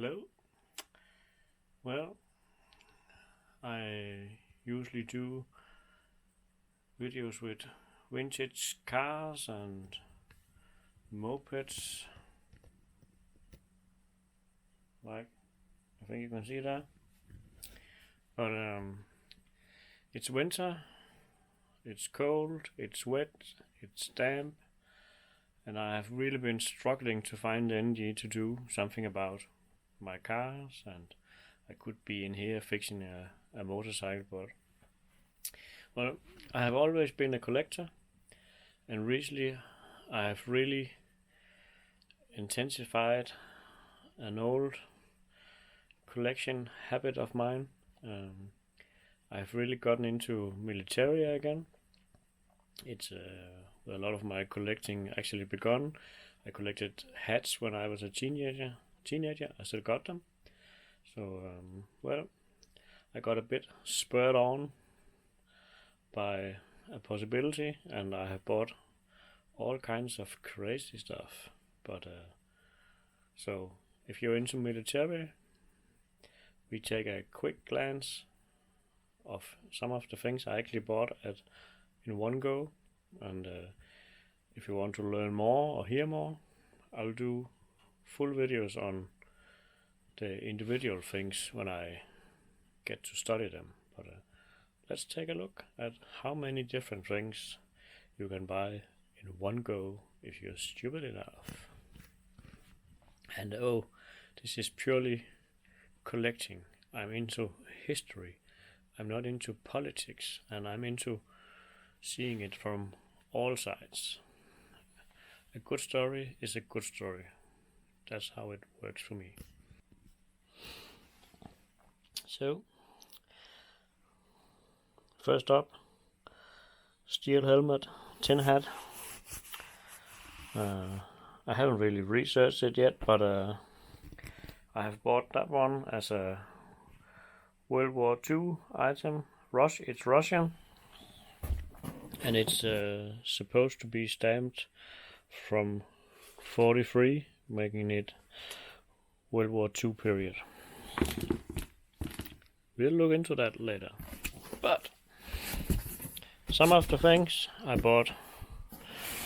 Hello. Well, I usually do videos with vintage cars and mopeds, like I think you can see that. But it's winter, it's cold, it's wet, it's damp, and I have really been struggling to find the energy to do something about my cars, and I could be in here fixing a motorcycle, but well, I have always been a collector, and recently I have really intensified an old collection habit of mine. I've really gotten into Militaria again. It's where a lot of my collecting actually begun. I collected hats when I was a teenager. I still got them. So, well, I got a bit spurred on by a possibility, and I have bought all kinds of crazy stuff. But, so, if you're into military, we take a quick glance of some of the things I actually bought in one go. And if you want to learn more or hear more, I'll do full videos on the individual things when I get to study them. But let's take a look at how many different things you can buy in one go if you're stupid enough. And this is purely collecting. I'm into history. I'm not into politics, and I'm into seeing it from all sides. A good story is a good story. That's how it works for me. So, first up, steel helmet, tin hat. I haven't really researched it yet, but I have bought that one as a World War II item. It's Russian, and it's supposed to be stamped from 43, making it World War II period. We'll look into that later. But some of the things I bought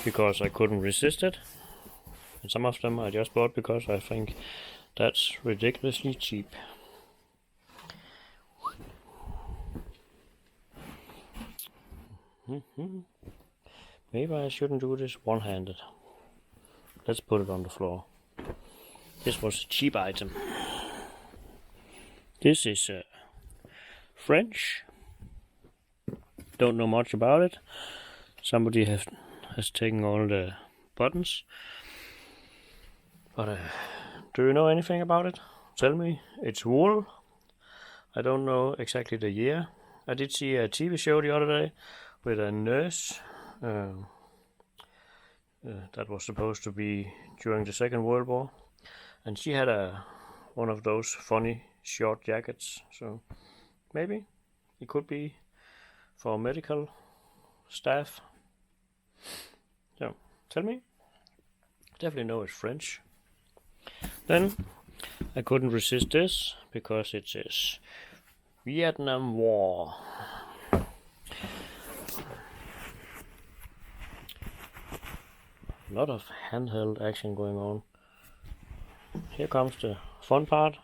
because I couldn't resist it, and some of them I just bought because I think that's ridiculously cheap. Maybe I shouldn't do this one-handed. Let's put it on the floor. This was a cheap item. This is French. Don't know much about it. Somebody has taken all the buttons. But do you know anything about it? Tell me. It's wool. I don't know exactly the year. I did see a TV show the other day with a nurse that was supposed to be during the Second World War, and she had one of those funny short jackets, so maybe it could be for medical staff. So tell me. Definitely know it's French. Then I couldn't resist this because it says Vietnam War. A lot of handheld action going on. Here comes the fun part.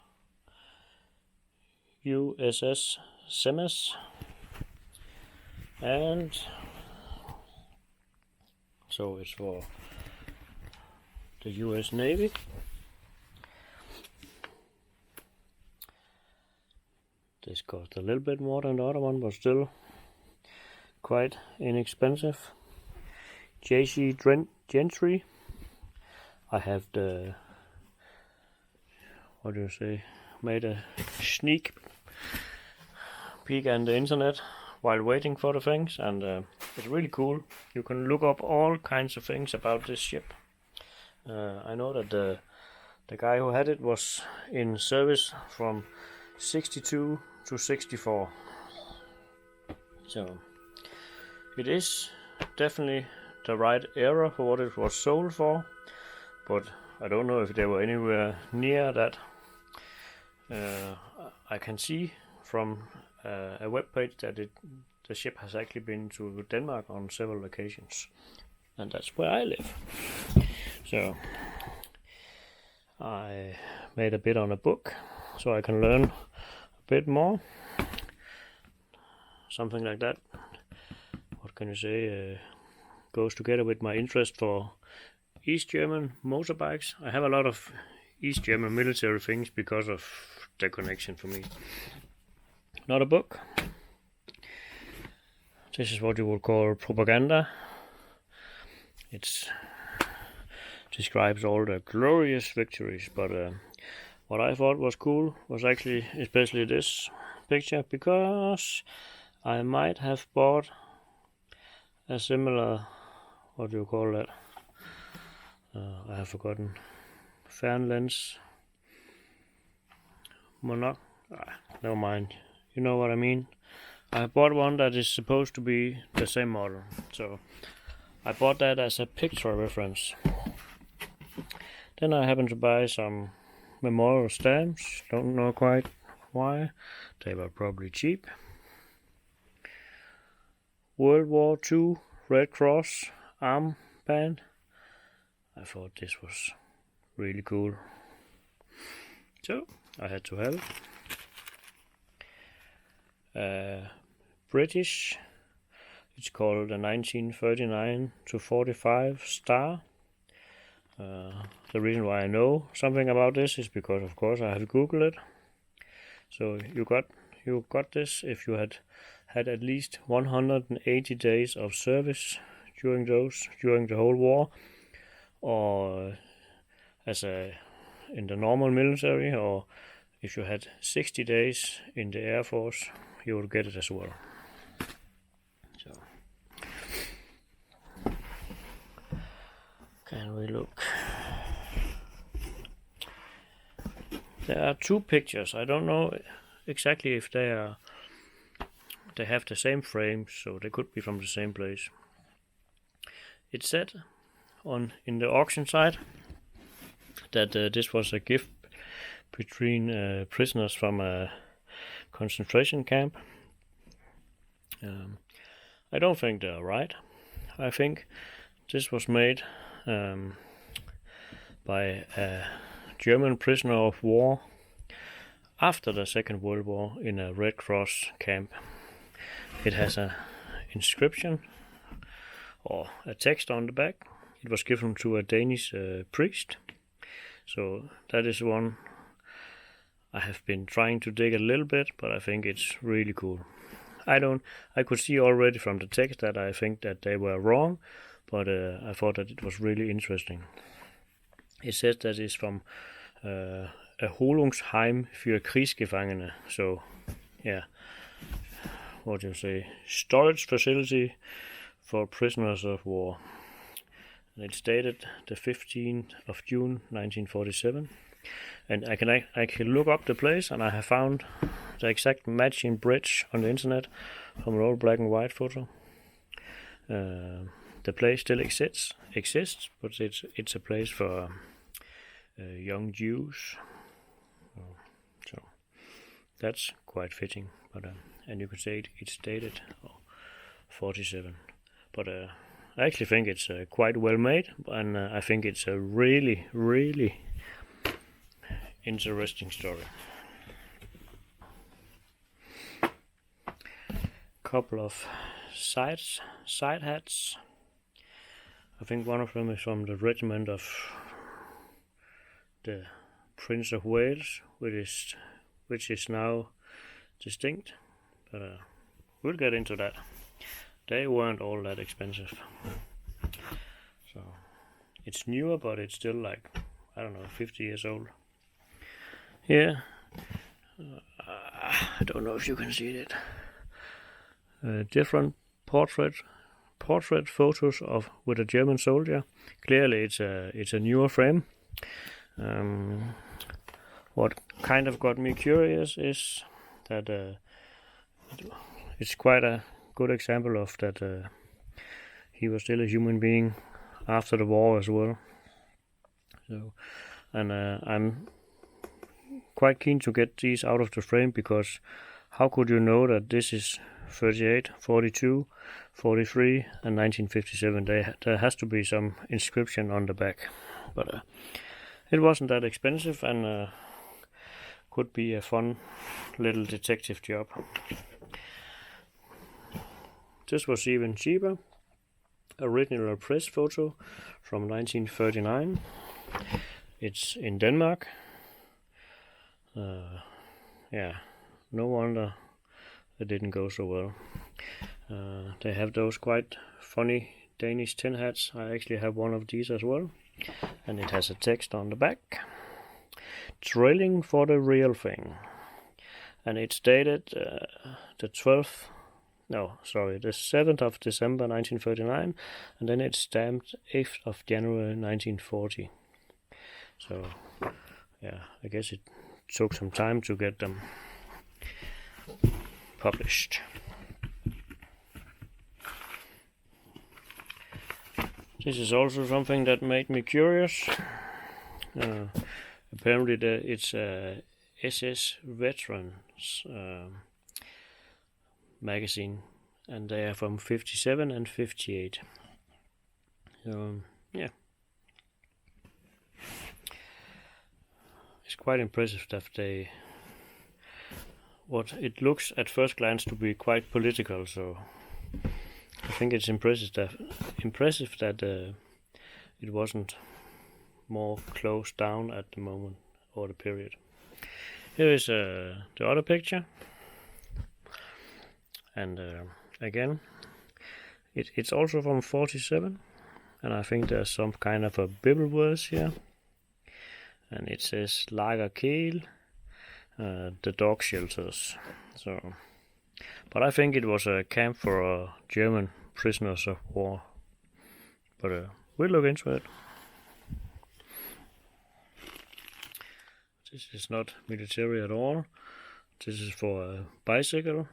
USS Semes, and so it's for the US Navy. This cost a little bit more than the other one, but still quite inexpensive. JC Gentry. I have made a sneak peek on the internet while waiting for the things, and it's really cool. You can look up all kinds of things about this ship. I know that the guy who had it was in service from 62 to 64. So it is definitely the right era for what it was sold for, but I don't know if they were anywhere near that I can see from a web page that the ship has actually been to Denmark on several occasions, and that's where I live. So I made a bit on a book so I can learn a bit more, something like that. What can you say, goes together with my interest for East German motorbikes. I have a lot of East German military things because of the connection for me. Not a book. This is what you would call propaganda. It describes all the glorious victories, but what I thought was cool was actually especially this picture, because I might have bought a similar, what do you call that? I have forgotten. Fan lens. Never mind. You know what I mean. I bought one that is supposed to be the same model, so I bought that as a picture reference. Then I happened to buy some memorial stamps. Don't know quite why. They were probably cheap. World War II Red Cross armband. I thought this was really cool, so I had to have it. British. It's called the 1939 to 45 star. The reason why I know something about this is because, of course, I have Googled it. So you got this if you had at least 180 days of service during the whole war, or in the normal military, or if you had 60 days in the Air Force, you would get it as well. So, can we look? There are two pictures. I don't know exactly if they have the same frame, so they could be from the same place. It said in the auction site that this was a gift between prisoners from a concentration camp. I don't think they're right. I think this was made by a German prisoner of war after the Second World War in a Red Cross camp. It has an inscription or a text on the back. It was given to a Danish priest. So that is one I have been trying to dig a little bit, but I think it's really cool. I could see already from the text that I think that they were wrong, but I thought that it was really interesting. It says that it's from a Erholungsheim für Kriegsgefangene. So, yeah, what do you say? Storage facility for prisoners of war. And it's dated the 15th of June 1947. And I can look up the place, and I have found the exact matching bridge on the internet from an old black and white photo. The place still exists, but it's a place for young Jews. So that's quite fitting. But and you could say it's dated 47. But I actually think it's quite well made, and I think it's a really, really interesting story. Couple of side hats. I think one of them is from the regiment of the Prince of Wales, which is now distinct, but we'll get into that. They weren't all that expensive, so it's newer, but it's still like, I don't know, 50 years old. Here, I don't know if you can see it. Different portrait photos with a German soldier. Clearly, it's a newer frame. What kind of got me curious is that it's quite a good example of that he was still a human being after the war as well. So, and I'm quite keen to get these out of the frame, because how could you know that this is 38, 42, 43 and 1957? There has to be some inscription on the back. But it wasn't that expensive, and could be a fun little detective job. This was even cheaper. Original press photo from 1939. It's in Denmark. Yeah, no wonder it didn't go so well. They have those quite funny Danish tin hats. I actually have one of these as well, and it has a text on the back: "Drilling for the real thing." And it's dated the 7th of December 1939, and then it's stamped 8th of January 1940. So, yeah, I guess it took some time to get them published. This is also something that made me curious. Apparently it's a SS Veterans magazine, and they are from 57 and 58. So, yeah. It's quite impressive that what it looks at first glance to be quite political, so I think it's impressive that it wasn't more closed down at the moment or the period. Here is the other picture, and again it's also from 47, and I think there's some kind of a Bible verse here, and it says Lager Kehl, the dog shelters. So, but I think it was a camp for German prisoners of war. But we'll look into it. This is not military at all. This is for a bicycle,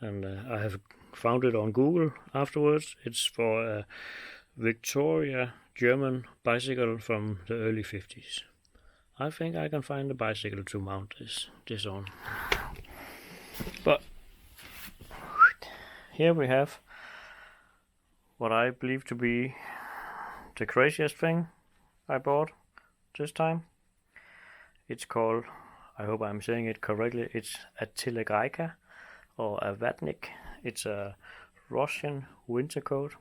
and I have found it on Google afterwards. It's for a Victoria German bicycle from the early 50s. I think I can find a bicycle to mount this on. But here we have what I believe to be the craziest thing I bought this time. It's called, I hope I'm saying it correctly, it's a telegrajka or a vatnik. It's a Russian winter coat.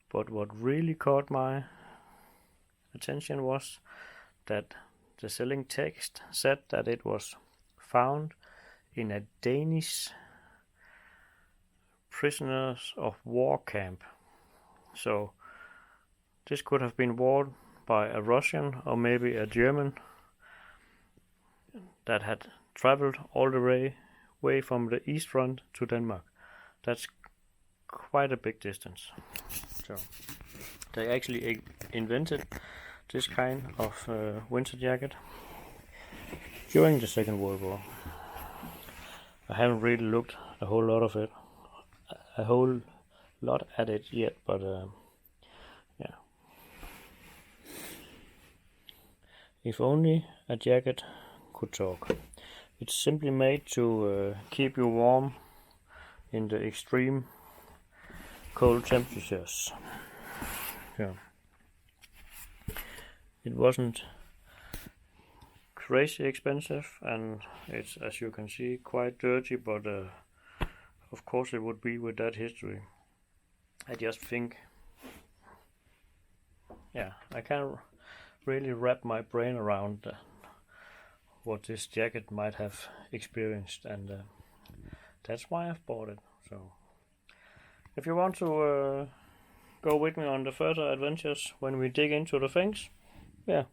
But what really caught my attention was that the selling text said that it was found in a Danish prisoners of war camp. So this could have been worn by a Russian or maybe a German that had traveled all the way from the East Front to Denmark. That's quite a big distance. So they actually invented this kind of winter jacket during the Second World War. I haven't really looked a whole lot at it yet, but yeah. If only a jacket could talk. It's simply made to keep you warm in the extreme cold temperatures. Yeah. It wasn't crazy expensive, and it's, as you can see, quite dirty, but of course it would be with that history. I just think, yeah, I can't really wrap my brain around what this jacket might have experienced, and that's why I've bought it. So if you want to go with me on the further adventures when we dig into the things, yeah,